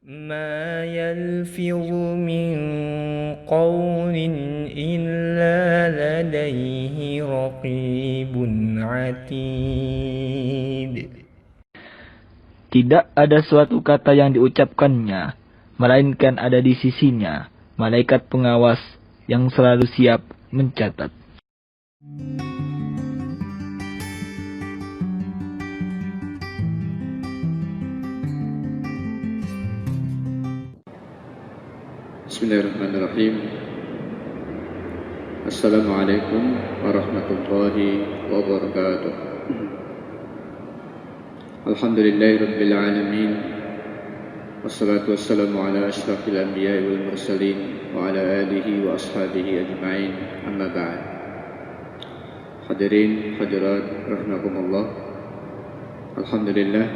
ما يلفظ من قول إلا لديه رقيب عتيد. Tidak ada suatu kata yang diucapkannya, melainkan ada di sisinya malaikat pengawas yang selalu siap mencatat. Bismillahirrahmanirrahim. Assalamualaikum warahmatullahi wabarakatuh. Alhamdulillahirabbil alamin. Wassalatu wassalamu ala asyrafil anbiya'i wal mursalin wa ala alihi wa ashabihi ajma'in. Amma ba'd. Hadirin hadirat rahimakumullah. Alhamdulillah,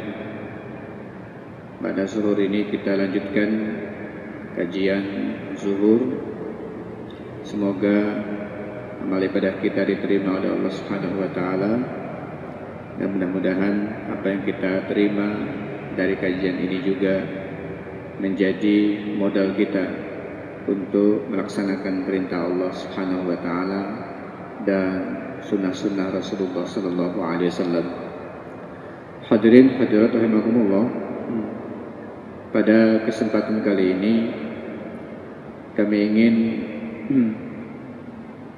pada zuhur ini kita lanjutkan kajian zuhur. Semoga amal ibadah kita diterima oleh Allah Subhanahu wa taala, dan mudah-mudahan apa yang kita terima dari kajian ini juga menjadi modal kita untuk melaksanakan perintah Allah Subhanahu wa taala dan sunnah-sunnah Rasulullah sallallahu alaihi wasallam. Hadirin hadirat rahimakumullah, pada kesempatan kali ini kami ingin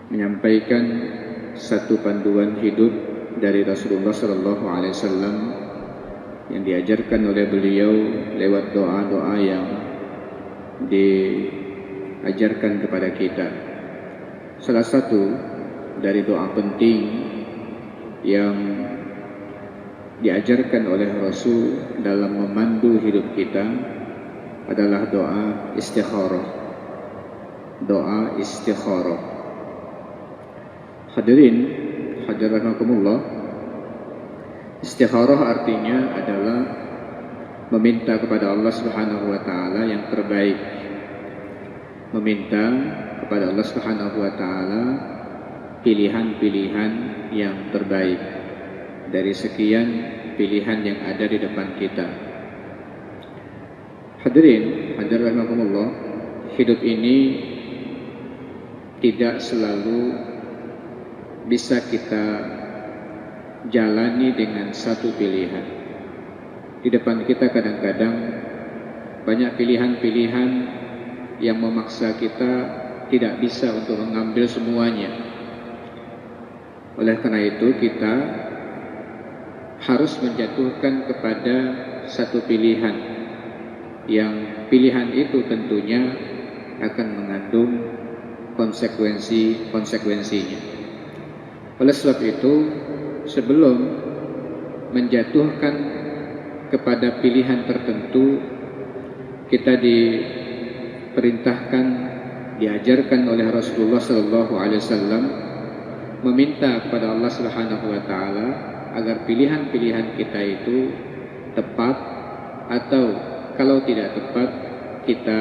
menyampaikan satu panduan hidup dari Rasulullah sallallahu alaihi wasallam yang diajarkan oleh beliau lewat doa-doa yang diajarkan kepada kita. Salah satu dari doa penting yang diajarkan oleh Rasul dalam memandu hidup kita adalah doa istikharah. Doa istikharah. Hadirin hadirat rahimakumullah, istikharah artinya adalah meminta kepada Allah Subhanahu wa taala yang terbaik. Meminta kepada Allah Subhanahu wa taala pilihan-pilihan yang terbaik dari sekian pilihan yang ada di depan kita. Hadirin hadirat rahimakumullah, hidup ini tidak selalu bisa kita jalani dengan satu pilihan. Di depan kita kadang-kadang banyak pilihan-pilihan yang memaksa kita tidak bisa untuk mengambil semuanya. Oleh karena itu kita harus menjatuhkan kepada satu pilihan, yang pilihan itu tentunya akan mengandung konsekuensinya. Oleh sebab itu, sebelum menjatuhkan kepada pilihan tertentu, kita diperintahkan, diajarkan oleh Rasulullah sallallahu alaihi wasallam meminta kepada Allah Subhanahu wa taala agar pilihan-pilihan kita itu tepat, atau kalau tidak tepat kita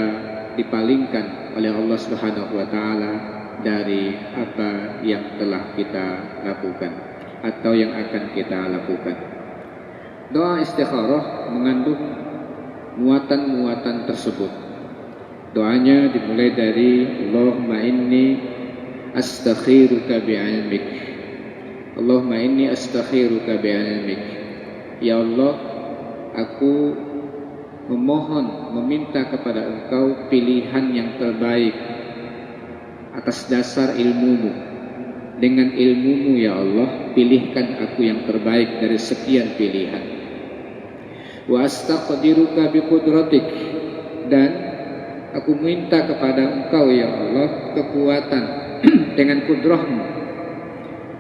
dipalingkan oleh Allah Subhanahu wa taala dari apa yang telah kita lakukan atau yang akan kita lakukan. Doa istikharah mengandung muatan-muatan tersebut. Doanya dimulai dari Allahumma inni astakhiruka bi'ilmik. Allahumma inni astakhiruka bi'ilmik. Ya Allah, aku memohon, meminta kepada Engkau pilihan yang terbaik atas dasar ilmumu. Dengan ilmumu ya Allah, pilihkan aku yang terbaik dari sekian pilihan. Wa astaqdiruka biqudratik, dan aku minta kepada Engkau ya Allah kekuatan dengan kudrahmu.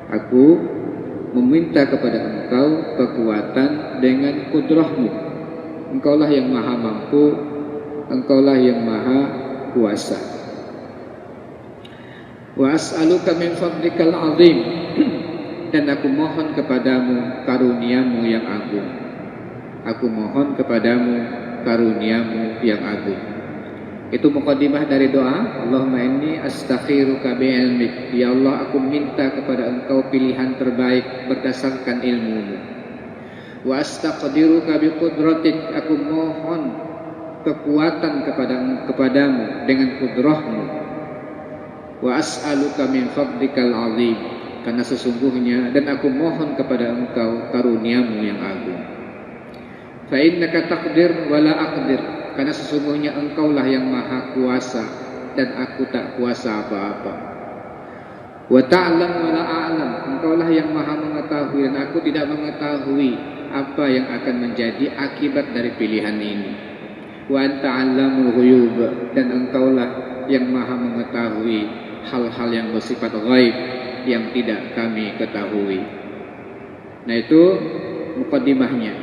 Aku meminta kepada Engkau kekuatan dengan kudrahmu. Engkaulah yang maha mampu, Engkaulah yang maha kuasa. Wa as'aluka min fadlikal azim, dan aku mohon kepadamu karuniamu yang agung. Aku mohon kepadamu karuniamu yang agung. Itu muqaddimah dari doa. Allahumma inni astakhiruka bi'ilmik. Ya Allah, aku minta kepada Engkau pilihan terbaik berdasarkan ilmumu. Wa astaqdiruka biqudratik. Aku mohon kekuatan kepadamu dengan kudrahmu. Wa as'aluka min fadlikal azim, karena sesungguhnya, dan aku mohon kepada engkau karuniamu yang agung. Fa innaka taqdir wa la aqdir, karena sesungguhnya engkaulah yang maha kuasa dan aku tak kuasa apa-apa. Wa ta'lam wa la a'lam, engkaulah yang maha mengetahui dan aku tidak mengetahui apa yang akan menjadi akibat dari pilihan ini. Wa anta 'allamul ghuyub, dan engkaulah yang maha mengetahui hal-hal yang bersifat ghaib yang tidak kami ketahui. Nah, itu muqaddimahnya.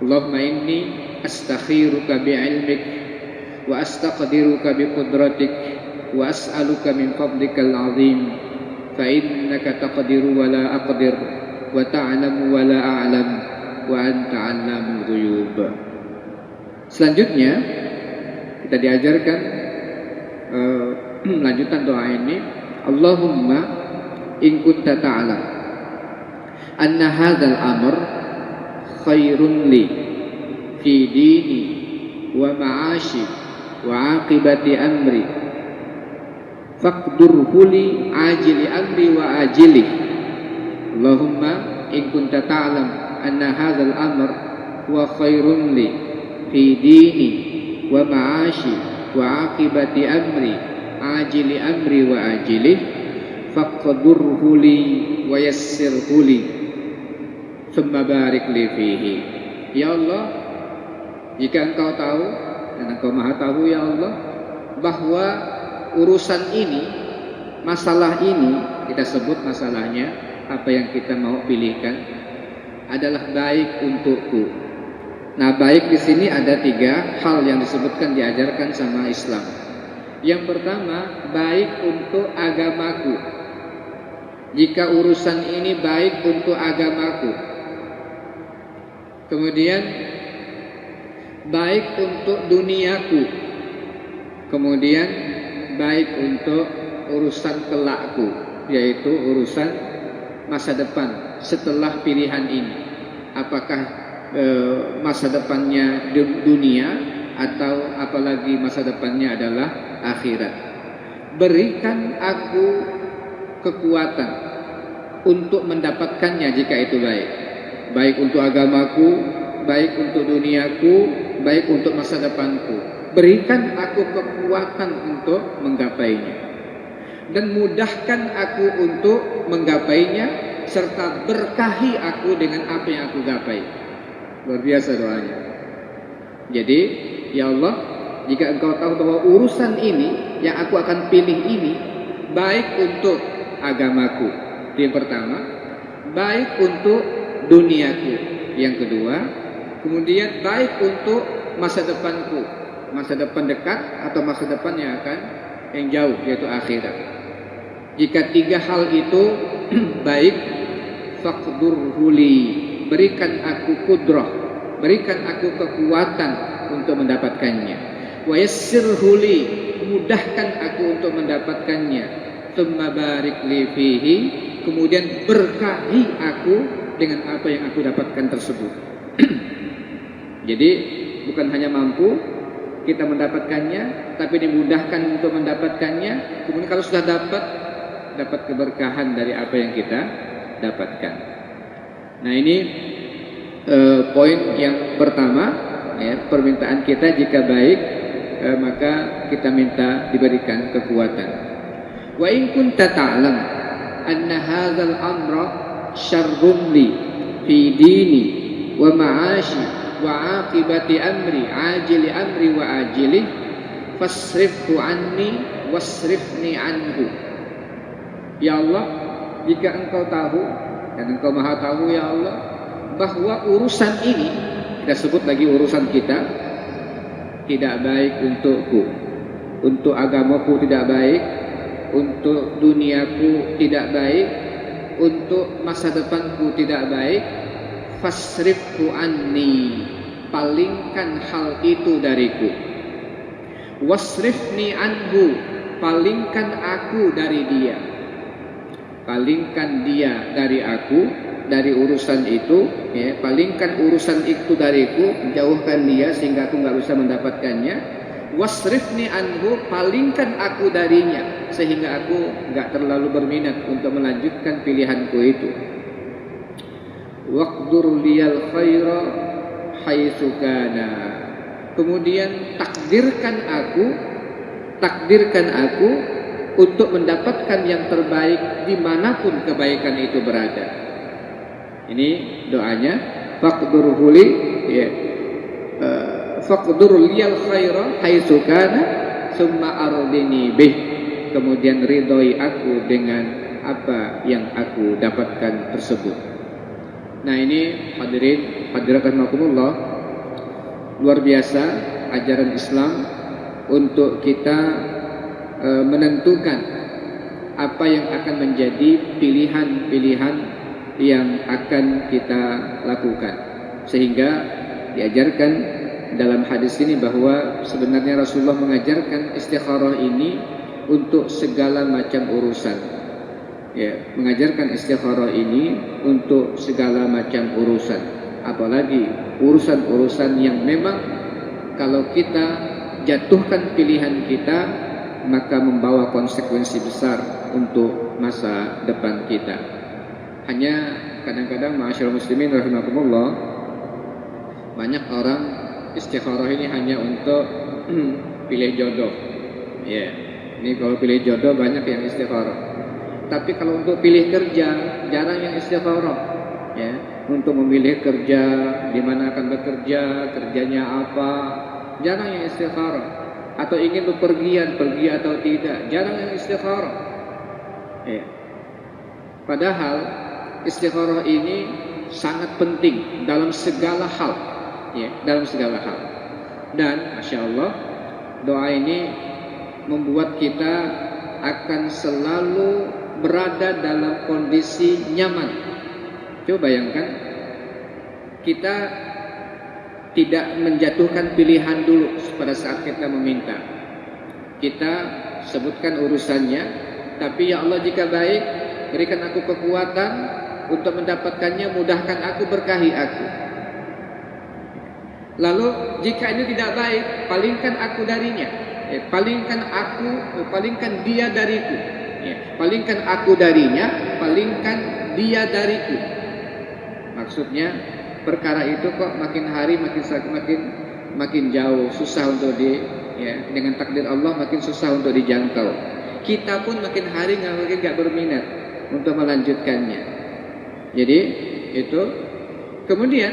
Allahumma inni astakhiruka bi'ilmik wa astaqdiruka biqudratik wa as'aluka min fadlikal azim fa innaka taqdiru wa la aqdir wa ta'lamu wa la a'lam wa anta 'allamul ghuyub. Selanjutnya kita diajarkan lanjutan doa ini, Allahumma in kunta ta'lam anna hadzal amr khairun li fi dini wa ma'ashi wa aqibati amri faqdurhu li ajili amri wa ajili. Allahumma in kunta ta'lam anna hadzal amr wa khairun li fi dini wa ma'ashi wa aqibati amri ajili amri wa ajili faqdurhu li wa yassirhu li thumma barik li fihi. Ya Allah, jika engkau tahu dan engkau maha tahu ya Allah, bahwa urusan ini, masalah ini, kita sebut masalahnya apa yang kita mau pilihkan adalah baik untukku. Nah, baik di sini ada 3 hal yang disebutkan diajarkan sama Islam. Yang pertama, baik untuk agamaku. Jika urusan ini baik untuk agamaku. Kemudian baik untuk duniaku. Kemudian baik untuk urusan kelakku, yaitu urusan masa depan setelah pilihan ini. Apakah masa depannya dunia atau apalagi masa depannya adalah akhirat. Berikan aku kekuatan untuk mendapatkannya jika itu baik. Baik untuk agamaku, baik untuk duniaku, baik untuk masa depanku. Berikan aku kekuatan untuk menggapainya. Dan mudahkan aku untuk menggapainya, serta berkahi aku dengan apa yang aku gapai. Luar biasa doanya. Jadi, ya Allah, jika engkau tahu bahwa urusan ini yang aku akan pilih ini baik untuk agamaku, yang pertama, baik untuk duniaku, yang kedua, kemudian baik untuk masa depanku, masa depan dekat atau masa depan yang jauh, yaitu akhirat. Jika 3 hal itu baik, faqdurhu li, berikan aku kudrah, berikan aku kekuatan untuk mendapatkannya. Wa yassirhu li, mudahkan aku untuk mendapatkannya. Tsumma barik li fihi, kemudian berkahi aku dengan apa yang aku dapatkan tersebut. Jadi bukan hanya mampu kita mendapatkannya, tapi dimudahkan untuk mendapatkannya. Kemudian kalau sudah dapat keberkahan dari apa yang kita dapatkan. Nah, ini poin yang pertama, ya, permintaan kita jika baik, maka kita minta diberikan kekuatan. Wa in kunta ta'lam anna hadzal amra syarrun li fi dini wa ma'ashi wa aqibati amri ajili amri wa ajili fasrifhu anni wasrifni anhu. Ya Allah, jika engkau tahu dan engkau maha tahu ya Allah, bahwa urusan ini, kita sebut lagi urusan kita, tidak baik untukku, untuk agamaku tidak baik, untuk duniaku tidak baik, untuk masa depanku tidak baik, fasrifhu anni, palingkan hal itu dariku, wasrifni anhu, palingkan aku dari dia. palingkan dia dari aku, dari urusan itu, ya, palingkan urusan itu dariku, jauhkan dia sehingga aku nggak bisa mendapatkannya. Wasrifni anhu, palingkan aku darinya sehingga aku nggak terlalu berminat untuk melanjutkan pilihanku itu. Waqdur liyal khaira haitsu kana, kemudian takdirkan aku untuk mendapatkan yang terbaik dimanapun kebaikan itu berada. Ini doanya, faqdur huli, ya, faqdur liyal khaira haitsu kana summa ardini bih, kemudian ridhoi aku dengan apa yang aku dapatkan tersebut. Nah, ini hadirin hadirat rahimakumullah, luar biasa ajaran Islam untuk kita menentukan apa yang akan menjadi pilihan-pilihan yang akan kita lakukan. Sehingga diajarkan dalam hadis ini bahwa sebenarnya Rasulullah mengajarkan istikharah ini untuk segala macam urusan. Ya, mengajarkan istikharah ini untuk segala macam urusan, apalagi urusan-urusan yang memang kalau kita jatuhkan pilihan kita maka membawa konsekuensi besar untuk masa depan kita. Hanya kadang-kadang ma'asyiral muslimin rahimakumullah, banyak orang istikharah ini hanya untuk pilih jodoh. Ya, ini kalau pilih jodoh banyak yang istikharah. Tapi kalau untuk pilih kerja jarang yang istikharah. Ya, untuk memilih kerja, di mana akan bekerja, kerjanya apa, jarang yang istikharah. Atau ingin bepergian, pergi atau tidak, jarang yang istikharah. Ya. Padahal istikharah ini sangat penting dalam segala hal, ya, dalam segala hal. Dan masya Allah, doa ini membuat kita akan selalu berada dalam kondisi nyaman. Coba bayangkan, kita tidak menjatuhkan pilihan dulu pada saat kita meminta. Kita sebutkan urusannya, tapi ya Allah jika baik, berikan aku kekuatan untuk mendapatkannya, mudahkan aku, berkahi aku. Lalu jika ini tidak baik, palingkan aku darinya, ya, palingkan dia dariku, ya, palingkan aku darinya, palingkan dia dariku. Maksudnya perkara itu kok makin hari makin jauh, susah untuk dengan takdir Allah makin susah untuk dijangkau. Kita pun makin hari nggak berminat untuk melanjutkannya. Jadi itu, kemudian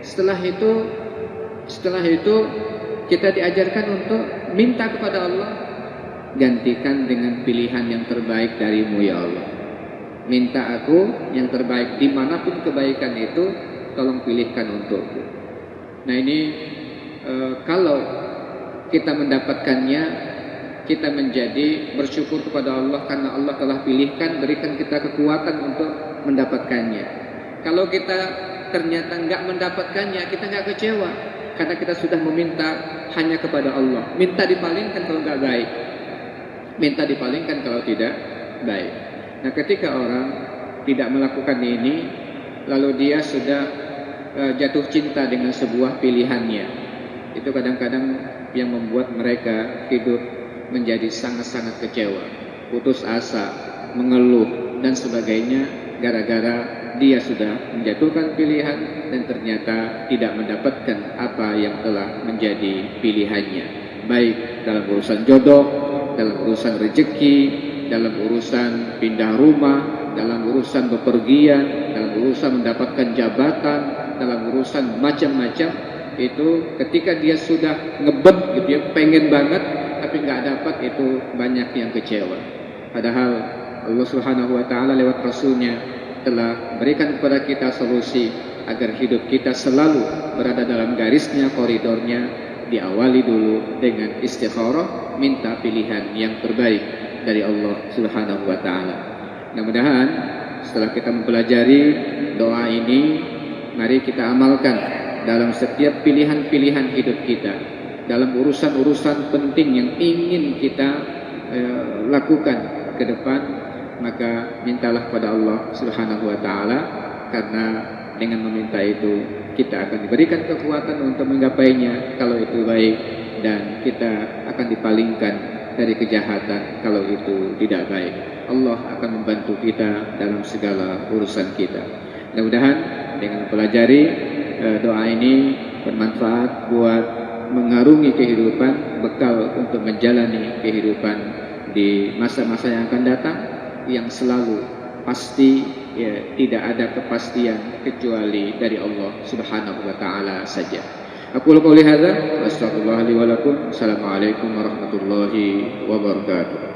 setelah itu kita diajarkan untuk minta kepada Allah, gantikan dengan pilihan yang terbaik darimu ya Allah. Minta aku yang terbaik, dimanapun kebaikan itu tolong pilihkan untukku. Nah ini kalau kita mendapatkannya, kita menjadi bersyukur kepada Allah karena Allah telah pilihkan, berikan kita kekuatan untuk mendapatkannya. Kalau kita ternyata nggak mendapatkannya, kita nggak kecewa karena kita sudah meminta hanya kepada Allah. Minta dipalingkan kalau nggak baik, minta dipalingkan kalau tidak baik. Nah, ketika orang tidak melakukan ini, lalu dia sudah jatuh cinta dengan sebuah pilihannya, itu kadang-kadang yang membuat mereka hidup menjadi sangat-sangat kecewa, putus asa, mengeluh dan sebagainya, gara-gara dia sudah menjatuhkan pilihan dan ternyata tidak mendapatkan apa yang telah menjadi pilihannya, baik dalam urusan jodoh, dalam urusan rezeki, dalam urusan pindah rumah, dalam urusan bepergian, dalam urusan mendapatkan jabatan, dalam urusan macam-macam. Itu ketika dia sudah ngebet gitu ya, pengen banget tapi nggak dapat, itu banyak yang kecewa. Padahal Allah Subhanahu wa taala lewat rasulnya telah berikan kepada kita solusi agar hidup kita selalu berada dalam garisnya, koridornya. Diawali dulu dengan istikharah, minta pilihan yang terbaik dari Allah Subhanahu wa taala. Mudah-mudahan setelah kita mempelajari doa ini, mari kita amalkan dalam setiap pilihan-pilihan hidup kita, dalam urusan-urusan penting yang ingin kita lakukan ke depan. maka mintalah pada Allah Subhanahu wa taala, karena dengan meminta itu kita akan diberikan kekuatan untuk menggapainya kalau itu baik, dan kita akan dipalingkan dari kejahatan kalau itu tidak baik. Allah akan membantu kita dalam segala urusan kita. Mudah-mudahan dengan mempelajari doa ini bermanfaat buat mengarungi kehidupan, bekal untuk menjalani kehidupan di masa-masa yang akan datang, yang selalu pasti, ya, tidak ada kepastian kecuali dari Allah Subhanahu wa taala saja. Aku qouli hadza wa astaghfirullah li wa lakum. Assalamualaikum warahmatullahi wabarakatuh.